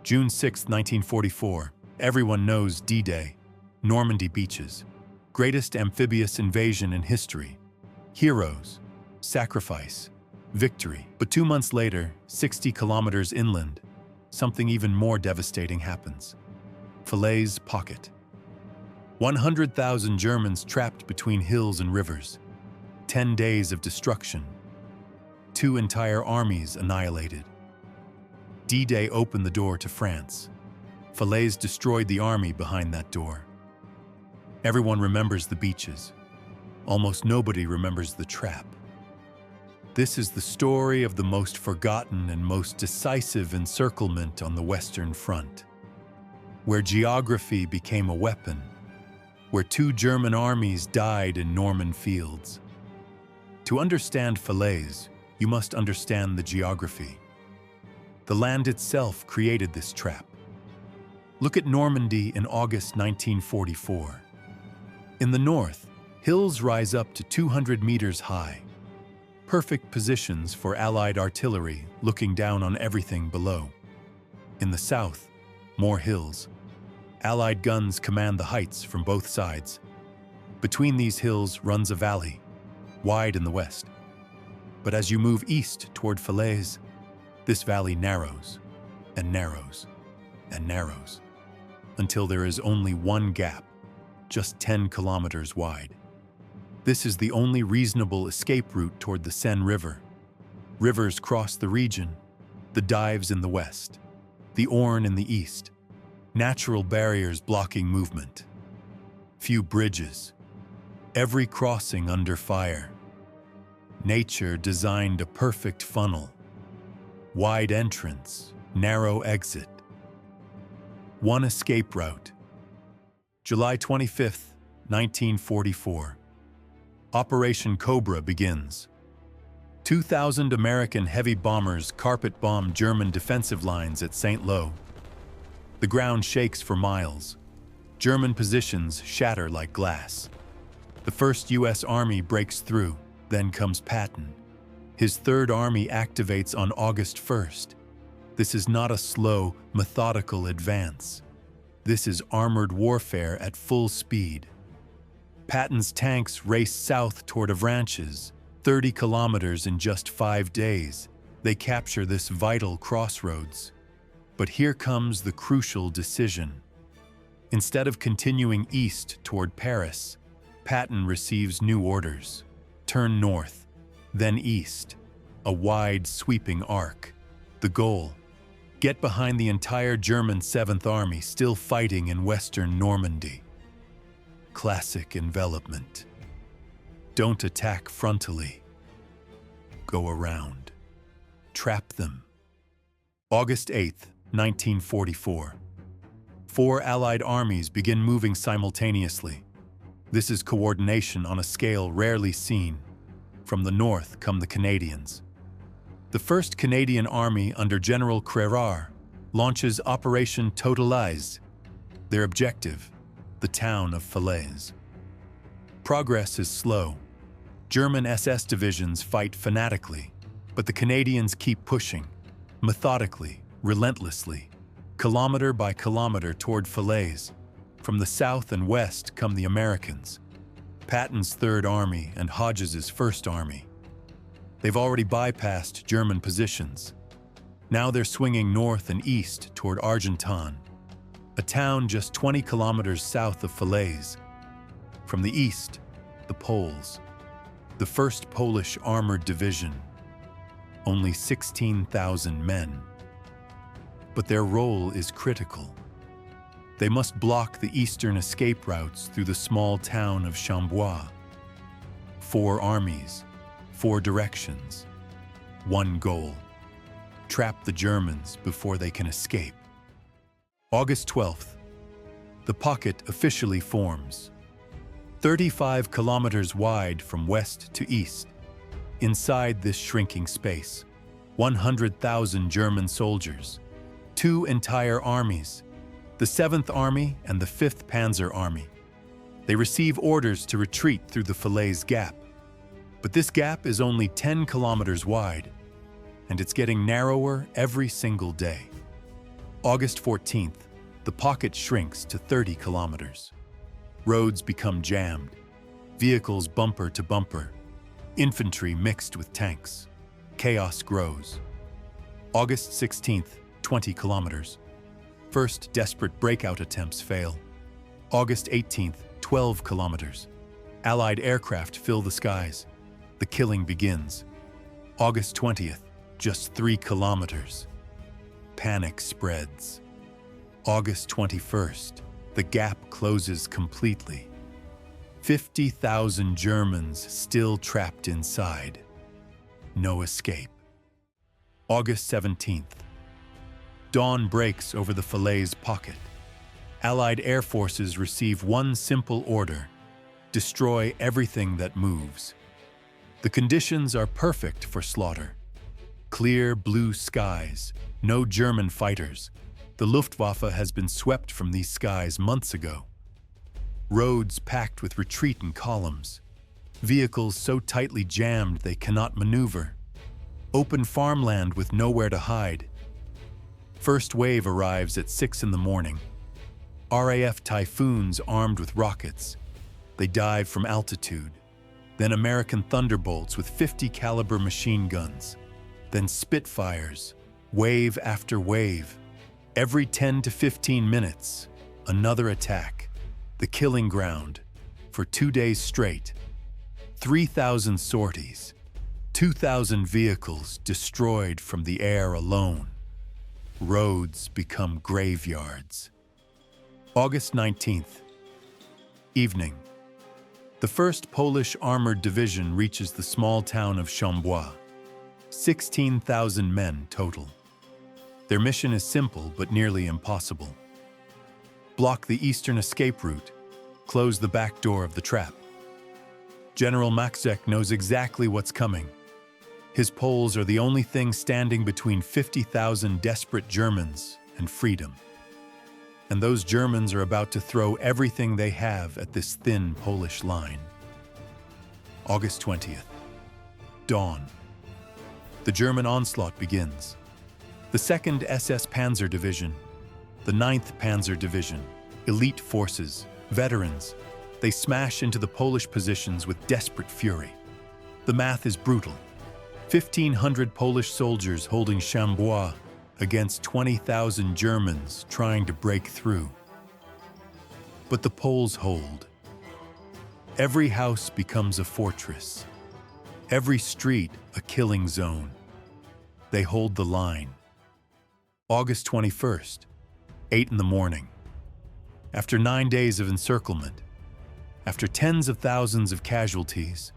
June 6, 1944. Everyone knows D-Day, Normandy beaches. Greatest amphibious invasion in history. Heroes, sacrifice, victory. But 2 months later, 60 kilometers inland, something even more devastating happens. Falaise Pocket. 100,000 Germans trapped between hills and rivers. 10 days of destruction. 2 entire armies annihilated. D-Day opened the door to France. Falaise destroyed the army behind that door. Everyone remembers the beaches. Almost nobody remembers the trap. This is the story of the most forgotten and most decisive encirclement on the Western Front, where geography became a weapon, where 2 German armies died in Norman fields. To understand Falaise, you must understand the geography. The land itself created this trap. Look at Normandy in August 1944. In the north, hills rise up to 200 meters high. Perfect positions for Allied artillery looking down on everything below. In the south, more hills. Allied guns command the heights from both sides. Between these hills runs a valley, wide in the west. But as you move east toward Falaise, this valley narrows and narrows and narrows until there is only one gap, just 10 kilometers wide. This is the only reasonable escape route toward the Seine River. Rivers cross the region, the Dives in the west, the Orne in the east, natural barriers blocking movement. Few bridges, every crossing under fire. Nature designed a perfect funnel. Wide entrance, narrow exit. One escape route. July 25th, 1944. Operation Cobra begins. 2,000 American heavy bombers carpet-bomb German defensive lines at St. Lo. The ground shakes for miles. German positions shatter like glass. The 1st U.S. Army breaks through, then comes Patton. His 3rd Army activates on August 1st. This is not a slow, methodical advance. This is armored warfare at full speed. Patton's tanks race south toward Avranches, 30 kilometers in just 5 days. They capture this vital crossroads. But here comes the crucial decision. Instead of continuing east toward Paris, Patton receives new orders. Turn north, then east. A wide, sweeping arc. The goal: get behind the entire German 7th Army still fighting in western Normandy. Classic envelopment. Don't attack frontally. Go around. Trap them. August 8th, 1944. 4 Allied armies begin moving simultaneously. This is coordination on a scale rarely seen. From the north come the Canadians. The 1st Canadian Army under General Crérard launches Operation Totalize. Their objective: the town of Falaise. Progress is slow. German SS divisions fight fanatically, but the Canadians keep pushing, methodically, relentlessly, kilometer by kilometer toward Falaise. From the south and west come the Americans, Patton's 3rd Army and Hodges's 1st Army. They've already bypassed German positions. Now they're swinging north and east toward Argentan, a town just 20 kilometers south of Falaise. From the east, the Poles, the 1st Polish Armored Division, only 16,000 men. But their role is critical. They must block the eastern escape routes through the small town of Chambois. 4 armies, 4 directions, 1 goal: trap the Germans before they can escape. August 12th, the pocket officially forms. 35 kilometers wide from west to east. Inside this shrinking space, 100,000 German soldiers, 2 entire armies, the 7th Army and the 5th Panzer Army. They receive orders to retreat through the Falaise Gap. But this gap is only 10 kilometers wide, and it's getting narrower every single day. August 14th, the pocket shrinks to 30 kilometers. Roads become jammed, vehicles bumper to bumper, infantry mixed with tanks. Chaos grows. August 16th, 20 kilometers. First desperate breakout attempts fail. August 18th, 12 kilometers. Allied aircraft fill the skies. The killing begins. August 20th, just 3 kilometers. Panic spreads. August 21st, the gap closes completely. 50,000 Germans still trapped inside. No escape. August 17th. Dawn breaks over the Falaise Pocket. Allied air forces receive one simple order: destroy everything that moves. The conditions are perfect for slaughter. Clear blue skies, no German fighters. The Luftwaffe has been swept from these skies months ago. Roads packed with retreat in columns. Vehicles so tightly jammed they cannot maneuver. Open farmland with nowhere to hide. First wave arrives at 6 in the morning. RAF Typhoons armed with rockets. They dive from altitude. Then American Thunderbolts with 50 caliber machine guns. Then Spitfires, wave after wave. Every 10 to 15 minutes, another attack. The killing ground for 2 days straight. 3,000 sorties, 2,000 vehicles destroyed from the air alone. Roads become graveyards. August 19th. Evening. The 1st Polish Armored Division reaches the small town of Chambois. 16,000 men total. Their mission is simple but nearly impossible. Block the eastern escape route. Close the back door of the trap. General Maxek knows exactly what's coming. His Poles are the only thing standing between 50,000 desperate Germans and freedom. And those Germans are about to throw everything they have at this thin Polish line. August 20th. Dawn. The German onslaught begins. The 2nd SS Panzer Division, the 9th Panzer Division, elite forces, veterans, they smash into the Polish positions with desperate fury. The math is brutal. 1,500 Polish soldiers holding Chambois against 20,000 Germans trying to break through. But the Poles hold. Every house becomes a fortress. Every street a killing zone. They hold the line. August 21st, 8 in the morning. After 9 days of encirclement, after tens of thousands of casualties,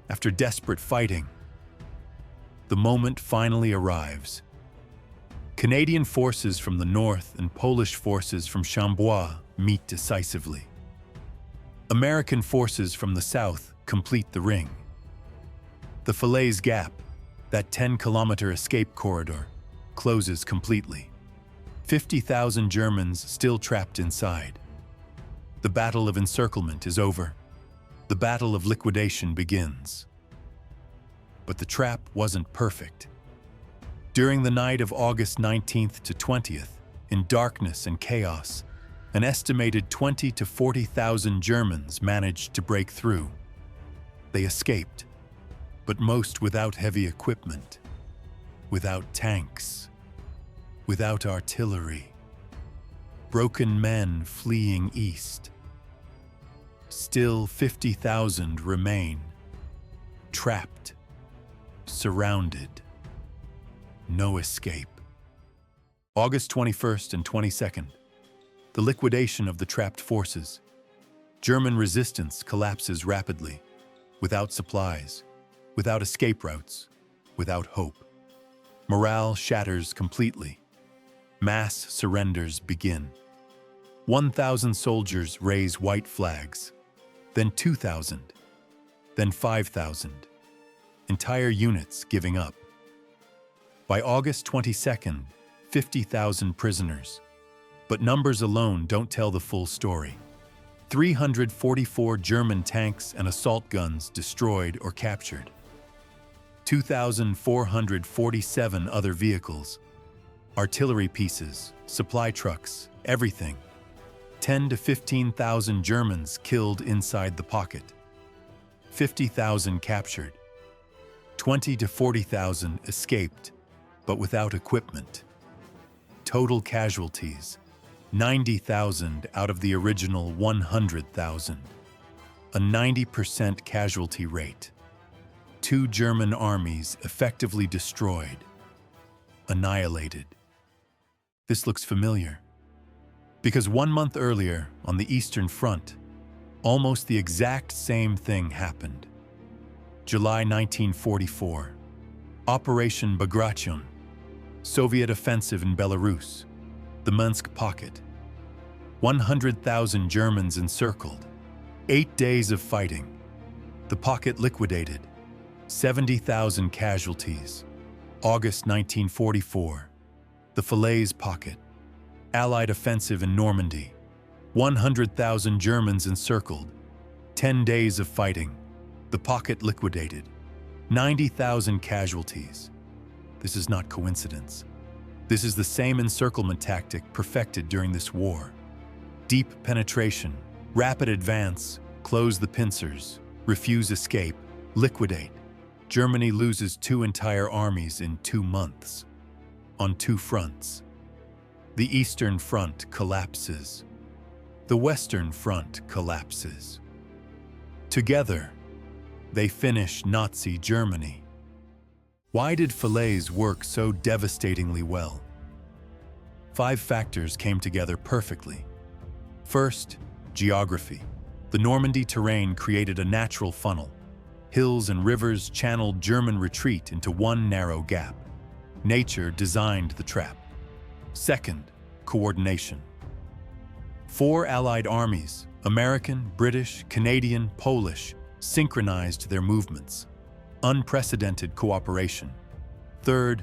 after desperate fighting, the moment finally arrives. Canadian forces from the north and Polish forces from Chambois meet decisively. American forces from the south complete the ring. The Falaise Gap, that 10-kilometer escape corridor, closes completely. 50,000 Germans still trapped inside. The Battle of Encirclement is over. The battle of liquidation begins. But the trap wasn't perfect. During the night of August 19th to 20th, in darkness and chaos, an estimated 20 to 40,000 Germans managed to break through. They escaped, but most without heavy equipment, without tanks, without artillery. Broken men fleeing east. Still 50,000 remain, trapped, surrounded. No escape. August 21st and 22nd. The liquidation of the trapped forces. German resistance collapses rapidly, without supplies, without escape routes, without hope. Morale shatters completely. Mass surrenders begin. 1,000 soldiers raise white flags, then 2,000, then 5,000. Entire units giving up. By August 22nd, 50,000 prisoners. But numbers alone don't tell the full story. 344 German tanks and assault guns destroyed or captured. 2,447 other vehicles. Artillery pieces, supply trucks, everything. 10 to 15,000 Germans killed inside the pocket. 50,000 captured. 20 to 40,000 escaped, but without equipment. Total casualties, 90,000 out of the original 100,000. A 90% casualty rate. 2 German armies effectively destroyed, annihilated. This looks familiar, because 1 month earlier, on the Eastern Front, almost the exact same thing happened. July 1944, Operation Bagration, Soviet offensive in Belarus, the Falaise Pocket. 100,000 Germans encircled. 8 days of fighting. The pocket liquidated. 70,000 casualties. August 1944, the Falaise Pocket. Allied offensive in Normandy. 100,000 Germans encircled. 10 days of fighting. The pocket liquidated. 90,000 casualties. This is not coincidence. This is the same encirclement tactic perfected during this war. Deep penetration, rapid advance, close the pincers, refuse escape, liquidate. Germany loses 2 entire armies in 2 months. On 2 fronts. The Eastern Front collapses. The Western Front collapses. Together, they finish Nazi Germany. Why did Falaise work so devastatingly well? 5 factors came together perfectly. First, geography. The Normandy terrain created a natural funnel. Hills and rivers channeled German retreat into one narrow gap. Nature designed the trap. Second, coordination. 4 Allied armies, American, British, Canadian, Polish, synchronized their movements. Unprecedented cooperation. Third,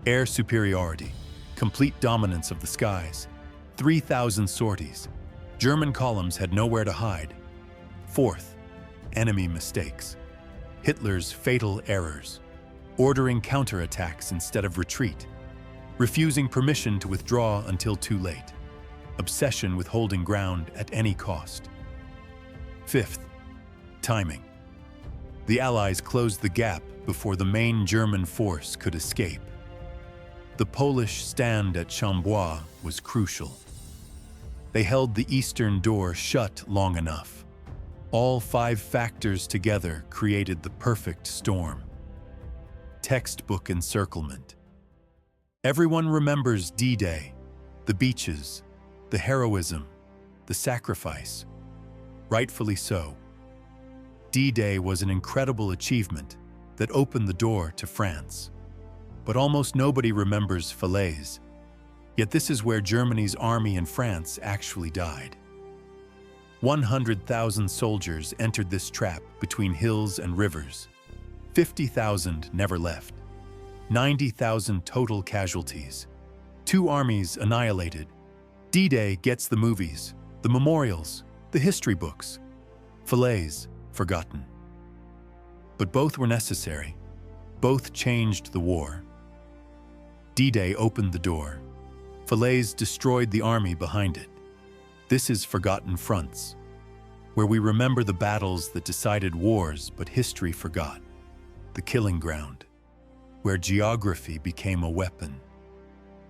air superiority. Complete dominance of the skies. 3,000 sorties. German columns had nowhere to hide. Fourth, enemy mistakes. Hitler's fatal errors. Ordering counterattacks instead of retreat. Refusing permission to withdraw until too late. Obsession with holding ground at any cost. Fifth, timing. The Allies closed the gap before the main German force could escape. The Polish stand at Chambois was crucial. They held the eastern door shut long enough. All 5 factors together created the perfect storm. Textbook encirclement. Everyone remembers D-Day, the beaches, the heroism, the sacrifice. Rightfully so. D-Day was an incredible achievement that opened the door to France. But almost nobody remembers Falaise. Yet this is where Germany's army in France actually died. 100,000 soldiers entered this trap between hills and rivers. 50,000 never left. 90,000 total casualties. 2 armies annihilated. D-Day gets the movies, the memorials, the history books. Falaise, forgotten. But both were necessary. Both changed the war. D-Day opened the door. Falaise destroyed the army behind it. This is Forgotten Fronts, where we remember the battles that decided wars but history forgot. The killing ground, where geography became a weapon,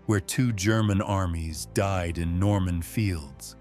where 2 German armies died in Norman fields.